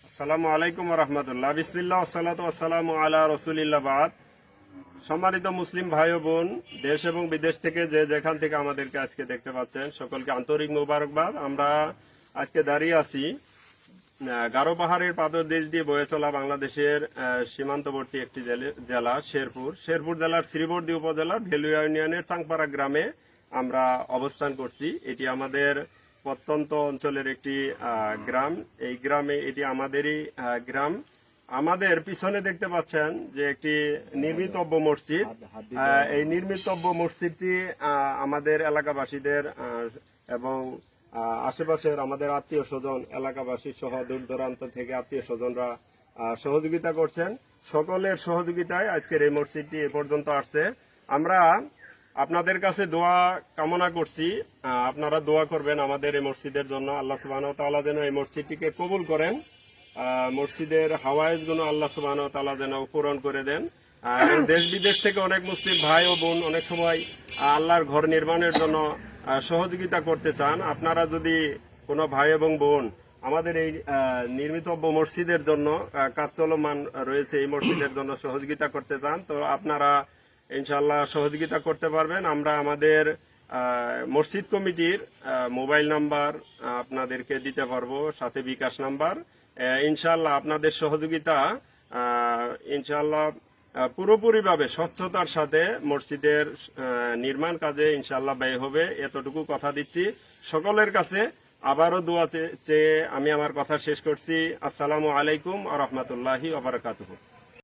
আসসালামু আলাইকুম ওয়া রাহমাতুল্লাহ। বিসমিল্লাহ ওয়াসসালাতু ওয়াসসালামু আলা রাসূলিল্লাহ বাদ। সম্মানিত মুসলিম ভাই ও বোন, দেশ এবং বিদেশ থেকে যে যেখান থেকে আমাদেরকে আজকে দেখতে পাচ্ছেন, সকলকে আন্তরিক মোবারকবাদ। আমরা আজকে দাঁড়িয়ে আছি গারো পাহাড়ের পাদদেশ দিয়ে বয়ে চলা বাংলাদেশের সীমান্তবর্তী একটি জেলা শেরপুর জেলার শ্রীবর্দী উপজেলার ভেলুয়া ইউনিয়নের চাংপাড়া গ্রামে আমরা অবস্থান করছি। এটি আমাদের প্রত্যন্ত অঞ্চলের একটি গ্রাম। এই গ্রামে এটি আমাদেরই গ্রাম। আমাদের পিছনে দেখতে পাচ্ছেন যে একটি নির্মিতব্য মসজিদ। এই নির্মিতব্য মসজিদটি আমাদের এলাকাবাসীদের এবং আশেপাশের আমাদের আত্মীয় স্বজন, এলাকাবাসী সহ দূর দূরান্ত থেকে আত্মীয় স্বজনরা সহযোগিতা করছেন। সকলের সহযোগিতায় আজকের এই মসজিদটি এ পর্যন্ত আসছে। আমরা আপনাদের কাছে দোয়া কামনা করছি, আপনারা দোয়া করবেন আমাদের এই মসজিদের জন্য। আল্লাহ সুবহানাহু ওয়া তাআলা যেন এই মসজিদটিকে কবুল করেন, মসজিদের হাওয়ায়েজ গুলো আল্লাহ সুবহানাহু ওয়া তাআলা যেন পূরণ করে দেন। দেশ বিদেশ থেকে অনেক মুসলিম ভাই ও বোন অনেক সময় আল্লাহর ঘর নির্মাণের জন্য সহযোগিতা করতে চান। আপনারা যদি কোনো ভাই এবং বোন আমাদের এই নির্মিতব্য মসজিদের জন্য কাজ চলমান রয়েছে, এই মসজিদের জন্য সহযোগিতা করতে চান, তো আপনারা ইনশাআল্লাহ সহযোগিতা করতে পারবেন। আমরা আমাদের মসজিদ কমিটির মোবাইল নাম্বার আপনাদেরকে দিতে পারবো, সাথে বিকাশ নাম্বার। ইনশাআল্লাহ আপনাদের সহযোগিতা ইনশাআল্লাহ পুরোপুরিভাবে স্বচ্ছতার সাথে মসজিদের নির্মাণ কাজে ইনশাআল্লাহ ব্যয় হবে, এতটুকু কথা দিচ্ছি। সকলের কাছে আবারও দোয়া চেয়ে আমি আমার কথা শেষ করছি। আসসালামু আলাইকুম ওয়া রাহমাতুল্লাহি ওয়া বারাকাতুহু।